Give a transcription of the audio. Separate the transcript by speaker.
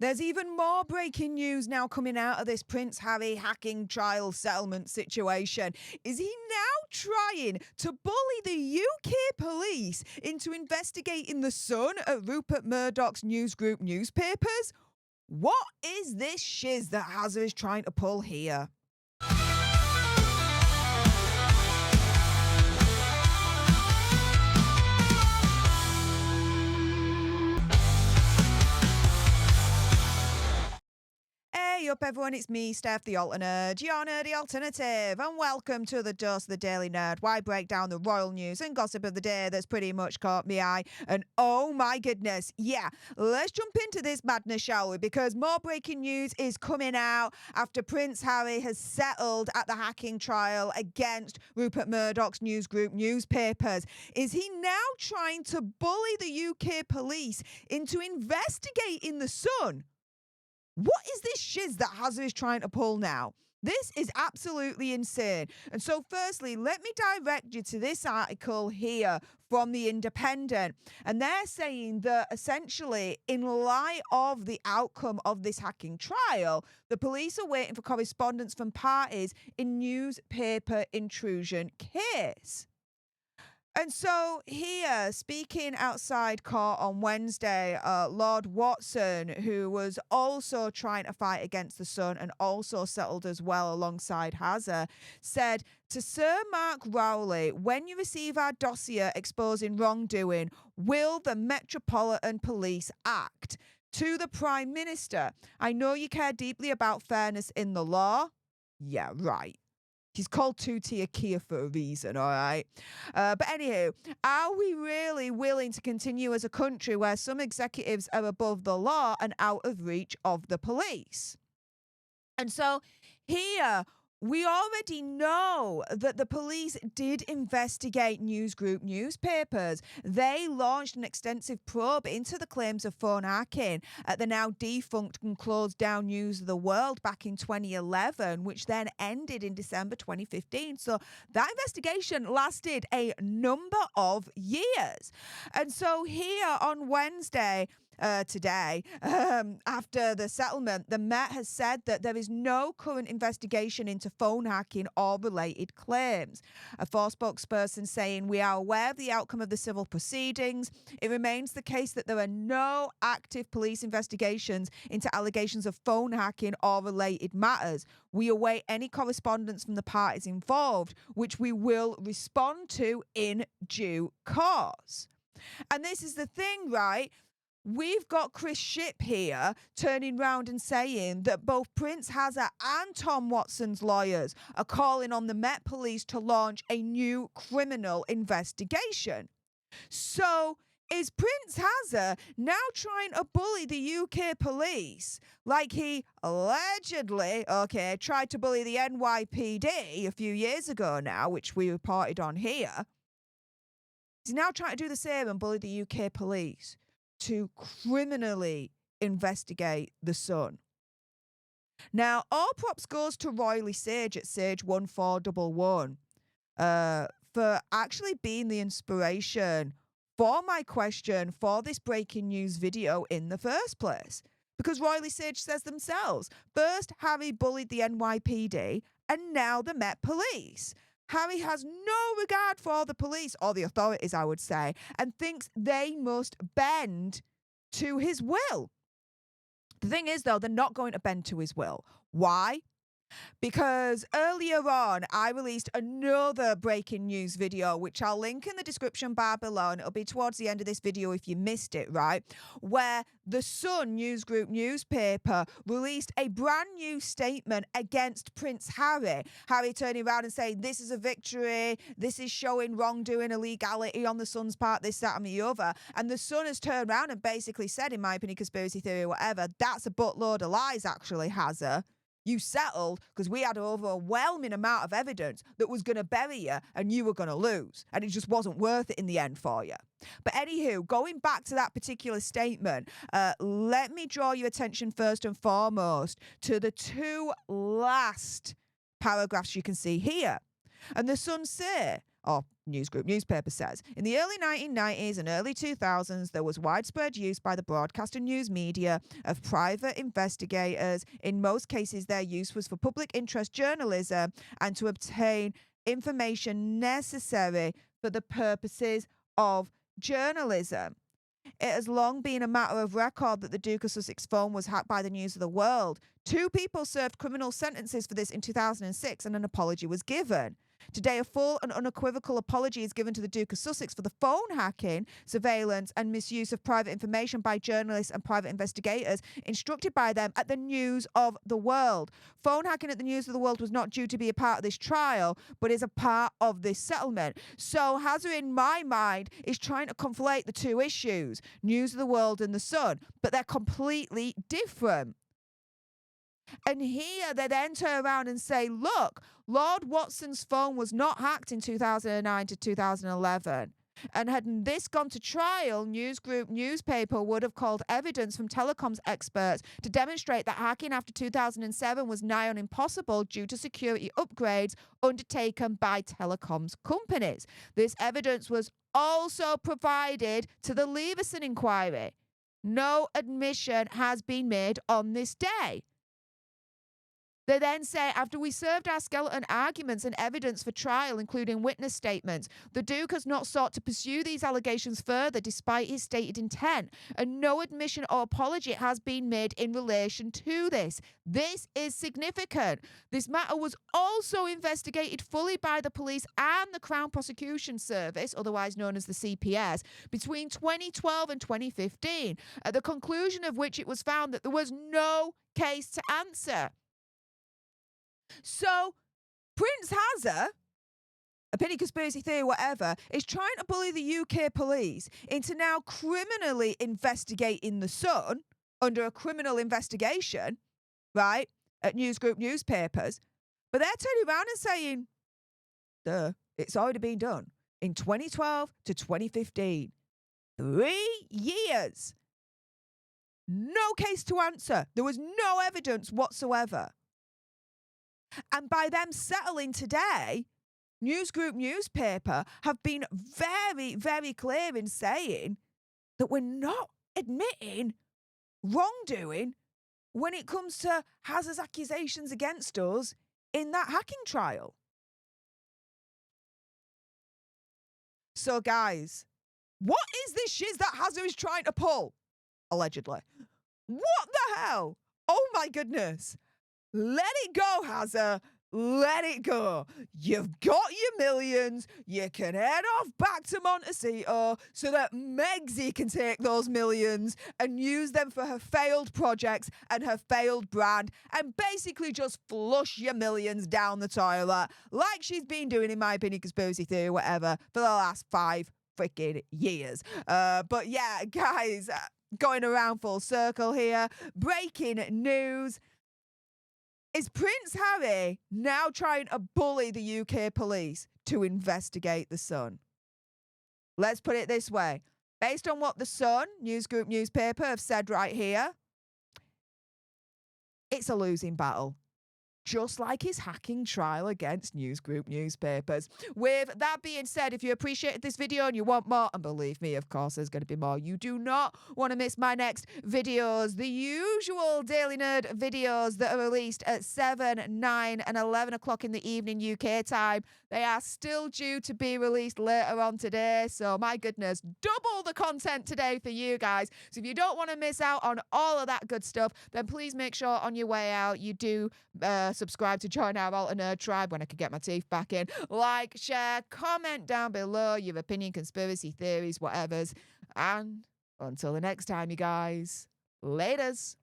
Speaker 1: There's even more breaking news now coming out of this Prince Harry hacking trial settlement situation. Is he now trying to bully the UK police into investigating the son of Rupert Murdoch's newsgroup newspapers? What is this shiz that Hazza is trying to pull here? Hey up everyone, it's me, Stef, the alternate, your nerdy alternative, and welcome to the Dose of the Daily Nerd, where I break down the royal news and gossip of the day that's pretty much caught me eye. And oh my goodness, yeah, let's jump into this madness, shall we? Because more breaking news is coming out after Prince Harry has settled at the hacking trial against Rupert Murdoch's newsgroup newspapers. Is he now trying to bully the UK police into investigating the Sun? What is this shiz that Hazza is trying to pull now? This is absolutely insane. And so firstly, let me direct you to this article here from The Independent. And they're saying that essentially, in light of the outcome of this hacking trial, the police are waiting for correspondence from parties in newspaper intrusion case. And so here, speaking outside court on Wednesday, Lord Watson, who was also trying to fight against the Sun and also settled as well alongside Hazza, said to Sir Mark Rowley, when you receive our dossier exposing wrongdoing, will the Metropolitan Police act? To the Prime Minister, I know you care deeply about fairness in the law. Yeah, right. He's called two-tier Kia for a reason, all right? But anywho, are we really willing to continue as a country where some executives are above the law and out of reach of the police? And so here, we already know that the police did investigate newsgroup newspapers. They launched an extensive probe into the claims of phone hacking at the now defunct and closed down News of the World back in 2011, which then ended in December 2015. So that investigation lasted a number of years. And so here on Wednesday, today, after the settlement, the Met has said that there is no current investigation into phone hacking or related claims. A force spokesperson saying, we are aware of the outcome of the civil proceedings. It remains the case that there are no active police investigations into allegations of phone hacking or related matters. We await any correspondence from the parties involved, which we will respond to in due course. And this is the thing, right? We've got Chris Shipp here turning round and saying that both Prince Hazza and Tom Watson's lawyers are calling on the Met Police to launch a new criminal investigation. So is Prince Hazza now trying to bully the UK police like he allegedly, tried to bully the NYPD a few years ago now, which we reported on here? He's now trying to do the same and bully the UK police to criminally investigate the Sun. Now, all props goes to Royley Sage at Sage1411 for actually being the inspiration for my question for this breaking news video in the first place. Because Royley Sage says themselves, first Harry bullied the NYPD and now the Met Police. Harry has no regard for the police, or the authorities, I would say, and thinks they must bend to his will. The thing is, though, they're not going to bend to his will. Why? Because earlier on, I released another breaking news video, which I'll link in the description bar below, and it'll be towards the end of this video if you missed it, right? Where the Sun newsgroup newspaper released a brand new statement against Prince Harry. Harry turning around and saying, this is a victory, this is showing wrongdoing, illegality on the Sun's part, this, that, and the other. And the Sun has turned around and basically said, in my opinion, conspiracy theory or whatever, that's a buttload of lies, actually, Hazza. You settled because we had an overwhelming amount of evidence that was going to bury you and you were going to lose. And it just wasn't worth it in the end for you. But anywho, going back to that particular statement, let me draw your attention first and foremost to the two last paragraphs you can see here. And the Sun say, or Newsgroup newspaper says. In the early 1990s and early 2000s, there was widespread use by the broadcast and news media of private investigators. In most cases, their use was for public interest journalism and to obtain information necessary for the purposes of journalism. It has long been a matter of record that the Duke of Sussex phone was hacked by the News of the World. 2 people served criminal sentences for this in 2006 and an apology was given. Today, a full and unequivocal apology is given to the Duke of Sussex for the phone hacking, surveillance and misuse of private information by journalists and private investigators instructed by them at the News of the World. Phone hacking at the News of the World was not due to be a part of this trial, but is a part of this settlement. So Hazza, in my mind, is trying to conflate the 2 issues, News of the World and The Sun, but they're completely different. And here they then turn around and say, look, Lord Watson's phone was not hacked in 2009 to 2011. And had this gone to trial, Newsgroup newspaper would have called evidence from telecoms experts to demonstrate that hacking after 2007 was nigh on impossible due to security upgrades undertaken by telecoms companies. This evidence was also provided to the Leveson inquiry. No admission has been made on this day. They then say, after we served our skeleton arguments and evidence for trial, including witness statements, the Duke has not sought to pursue these allegations further despite his stated intent, and no admission or apology has been made in relation to this. This is significant. This matter was also investigated fully by the police and the Crown Prosecution Service, otherwise known as the CPS, between 2012 and 2015, at the conclusion of which it was found that there was no case to answer. So, Prince Hazza, opinion, conspiracy theory, whatever, is trying to bully the UK police into now criminally investigating The Sun under a criminal investigation, right, at Newsgroup newspapers. But they're turning around and saying, duh, it's already been done in 2012 to 2015. 3 years. No case to answer. There was no evidence whatsoever. And by them settling today, Newsgroup newspaper have been very, very clear in saying that we're not admitting wrongdoing when it comes to Hazza's accusations against us in that hacking trial. So, guys, what is this shiz that Hazza is trying to pull? Allegedly. What the hell? Oh, my goodness. Let it go, Hazza. Let it go. You've got your millions. You can head off back to Montecito so that Megsy can take those millions and use them for her failed projects and her failed brand and basically just flush your millions down the toilet like she's been doing, in my opinion, conspiracy theory, whatever, for the last 5 freaking years. But yeah, guys, going around full circle here. Breaking news. Is Prince Harry now trying to bully the UK police to investigate The Sun? Let's put it this way. Based on what The Sun, Newsgroup newspaper, have said right here, it's a losing battle. Just like his hacking trial against Newsgroup newspapers. With that being said, if you appreciated this video and you want more, and believe me, of course, there's going to be more, you do not want to miss my next videos, the usual Daily Nerd videos that are released at 7, 9, and 11 o'clock in the evening UK time. They are still due to be released later on today, so my goodness, double the content today for you guys. So if you don't want to miss out on all of that good stuff, then please make sure on your way out you do subscribe to join our Alter Nerd tribe when I can get my teeth back in. Like, share, comment down below your opinion, conspiracy theories, whatevers. And until the next time, you guys, laters.